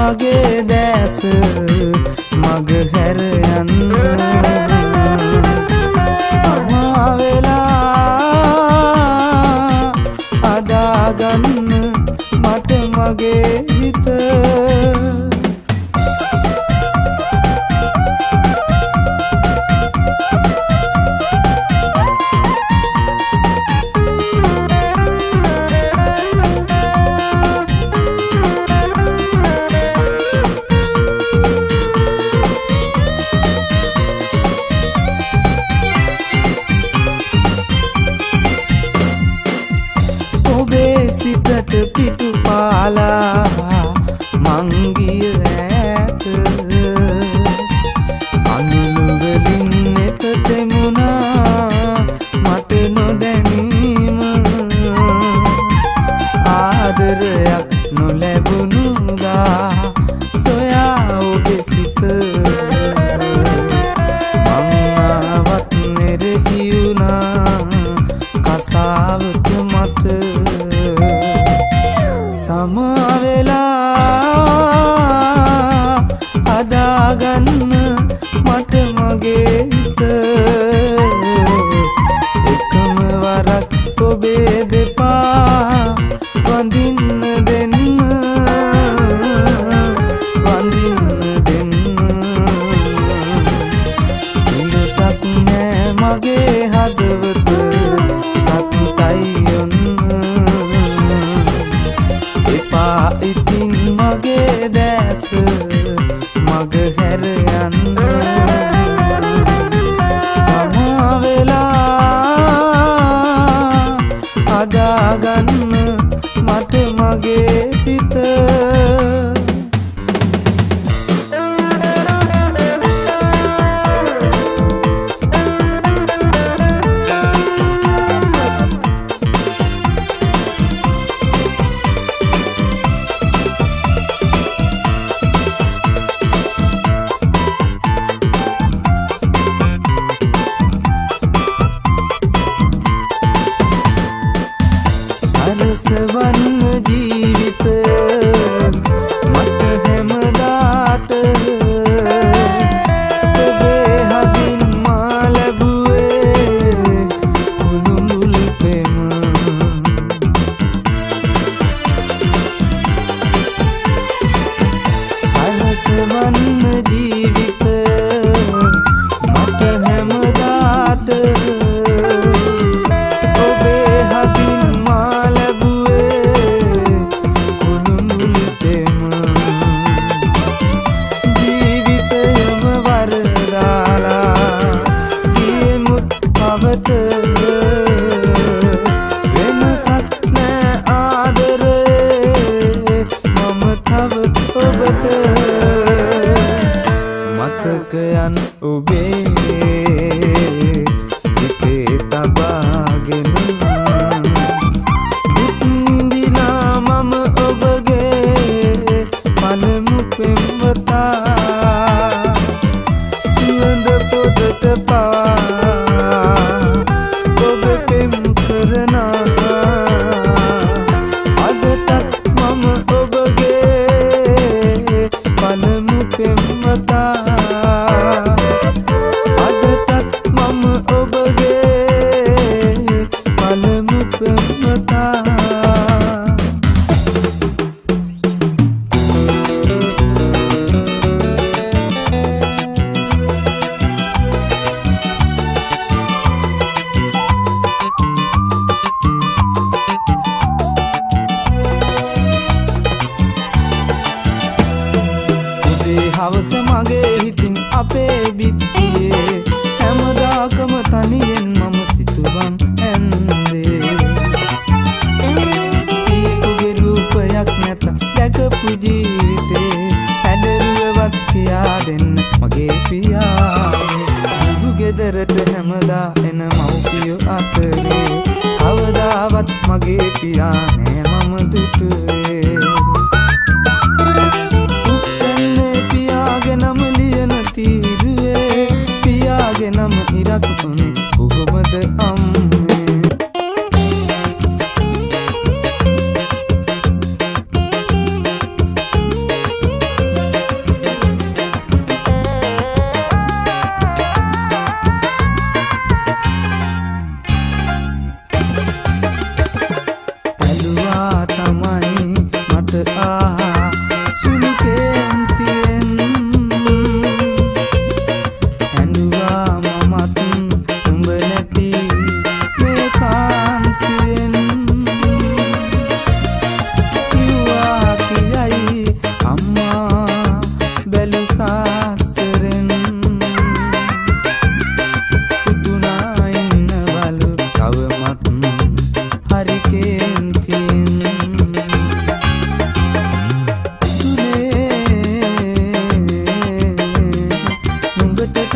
මගේ දැස මග හැර යන්න සමා වෙලා අදාගන්න මට මගේ හිත සිතට පිටු පාලා මංගිය ඈත අනුලුවලින් නෙත තෙමුණා මට නොදැනීම ආදරයක් නොලැබුණුදා සොයා ඔබේ සිත මං ආවත් නෙරෙහි වුණා කසාවත මත සමා වෙලා අදාගන්න මට මගේ හිත එකම වරක් ඔබේ දෙපා වඳින්න දෙන්න ඉලටක් නෑ මගේ හදවත සත්තයි ඉතින් මගේ දැස මග හැර යන්න සමා වෙලා අදාගන්න මට මගේ හිත සරසවන්න ජීවිත මට හැමදාට ඔබේ හදින් මා ලැබුවේ කුළුඹුල් පෙම සරසවන්න ජීවිත මට හැමදාට ඔබේ හදින් වෙනසක් නෑ ආදරේ මම තව ඔබට මතකයන් ඔබේ සිතේ තබාගෙන දුක් නිඳිනා මම ඔබගේ පළමු පෙම්වතා සුවඳ පොදට පවා ඔබ පෙම් කරනා අදටත් මම ඔබගේ පළමු පෙම්වතා අදටත් මම ඔබගේ පළමු පෙම්වතා හවස මගේ හිතින් අපේ බිත්තියේ හැමදාකම තනියෙන් මම සිතුවම් ඇන්දේ ඊකුගේ රූපයක් නැත දැකපු ජීවිතේ හැඩරුවවත් කියා දෙන්න මගේ පියානේ දුරු ගෙදරට හැමදා එන මව්පියෝ අතරේ කවදාවත් මගේ පියා නෑ මම දුටුවේ නම ලියන තීරුවේ පියාගේ නම ඉරක් තුනේ කොහොමද අම්මේ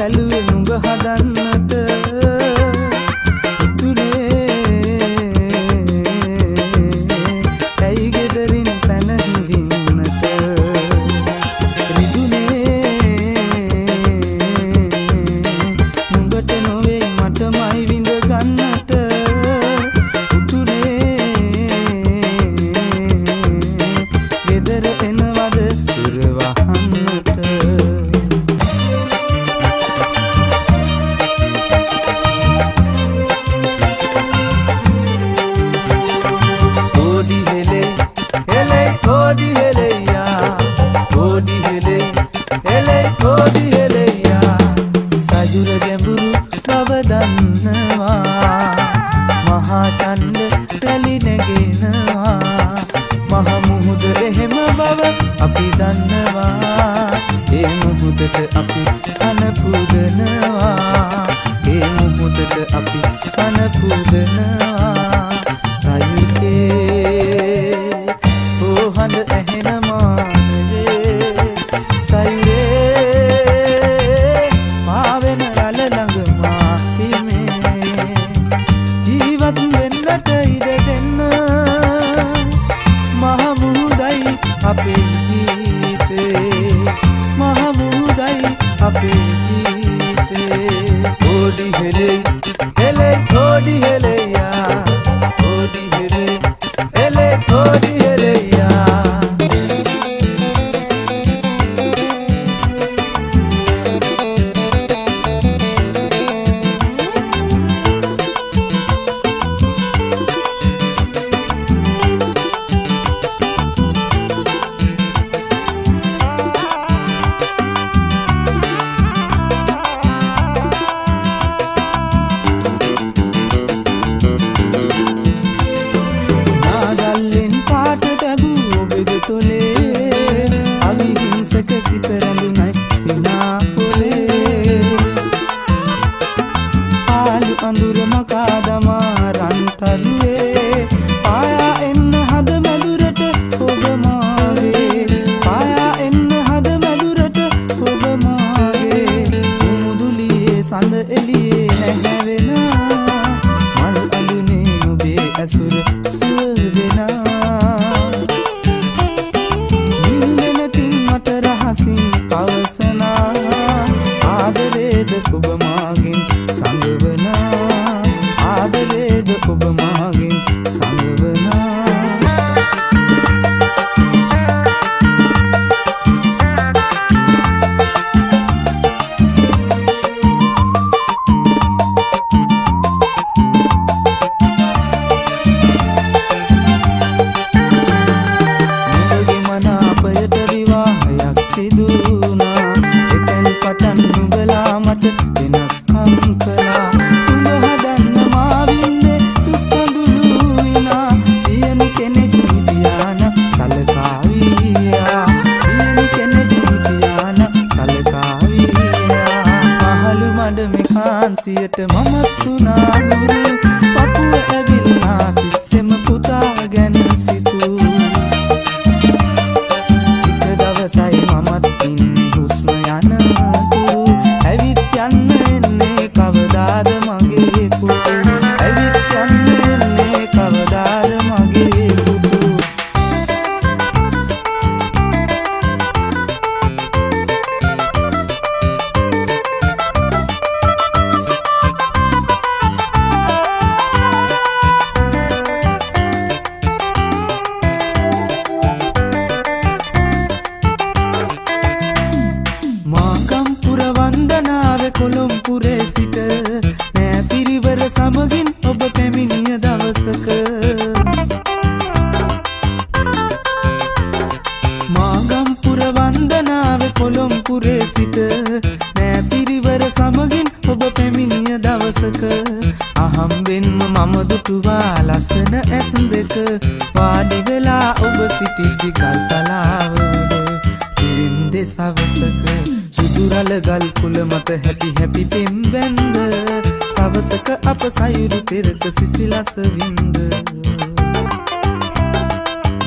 ඇලුවේ නුඹ හදන්නට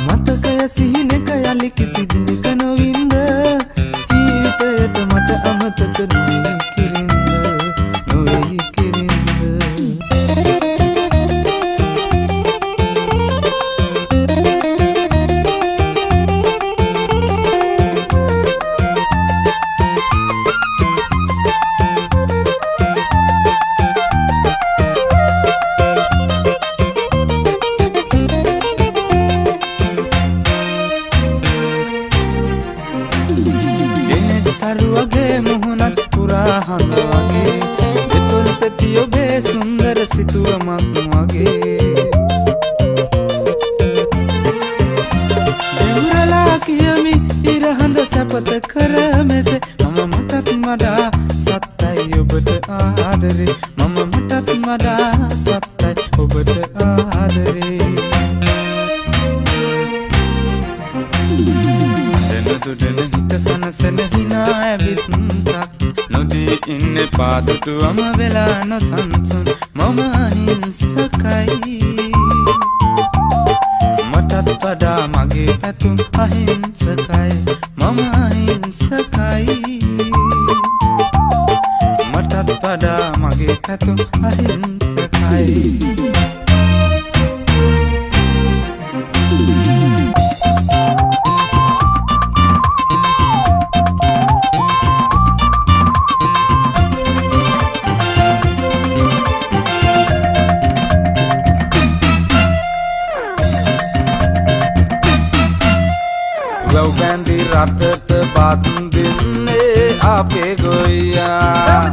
මතකය සිහිනක යලි කිසි දිනක නොවින්ද ජීවිතයට මට අමතක නොවේ කිරින්ද තරුවගේ මුහුණත් පුරා හඳ වගේ දෙතුන් පෙති ඔබේ සුන්දර සිතුවමක් වගේ දෙවුරලා කියමි ඉරහඳ සැපත කර මෙසේ මම මටත් වඩා සත්තයි ඔබට ආදරේ මම මටත් වඩා සත්තයි ඔබට ආදරේ දෙනදුඩන හිත සනසන හිනා ඇවිත්ක් නොදී ඉන්න පාදුටුවම වෙලා නොසන්සුන් මම අහිංසකයි මටත් වඩා මගේ පැතුම් අහිංසකයි මම අහිංසකයි මටත් වඩා මගේ පැතුම් අහිංසකයි වැව්බැන්දි රටට බත් දෙන්නේ අපේ ගොයියා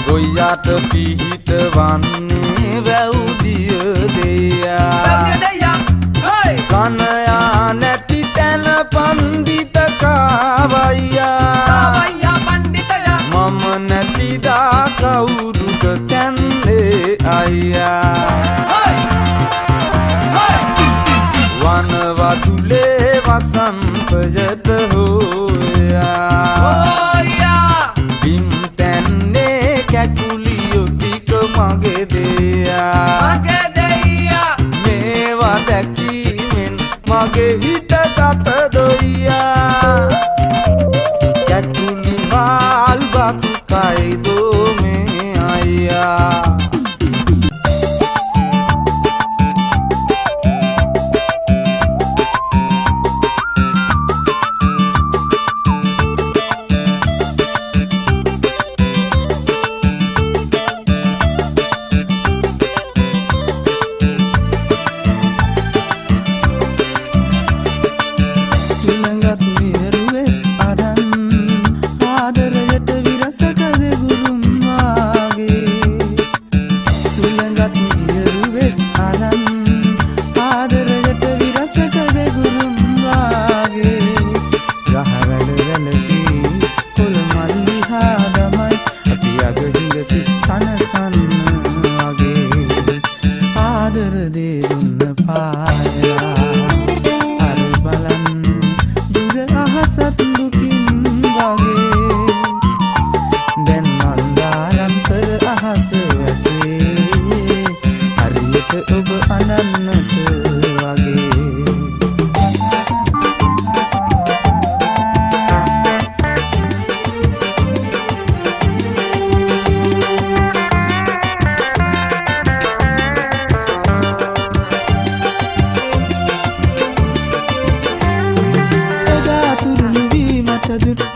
ගොයියාට පිහිට වන්නේ වැව්දිය දෙයා කනයා නැති තැන පණ්ඩිත කාවයියා මම නැතිදා කවුරුද තැන්නේ අයියා වනවතුලේ වසන්තයට හෝයා බිම් තැන්නේ කැකුලියෝ ටික මගේ දෙයා මේවා දැකීමෙන් මගේ හිත ගත දොයියා කැකුලි මාල් බතු කයිදෝ මේ අයියා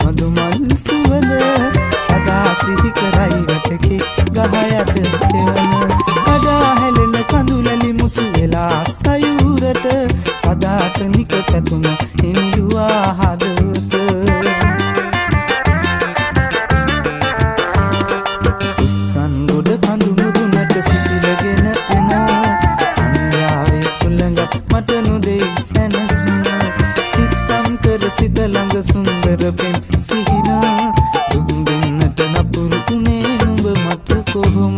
මදුමල් සුවඳ සදා සිහි කරයි වටකේ ගහයට එවන කඩා හැලෙන කඳුලලි මුසු වෙලා සයුරට සදාට නික පැතුම හිනිලුවා හදවත උස්සන් ගොඩ කඳු මුදුනට සිසිලගෙන එන සංඥාවේ සුළඟ මට නොදෙයි සැනසුම සිතම් කර සිත ළඟ සුන්දර පෙම් සිහිනා දුක් දෙන්නට නපුරු උනේ නුඹ මට කොහොම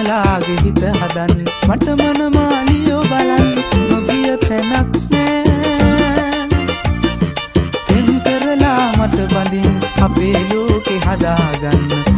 ඔයාලාගේ හිත හදන්න මට මනමාලියෝ බලන්න නොගිය තැනක් නෑ පෙම් කරලා මට බඳින් අපේ ලෝකේ හදාගන්න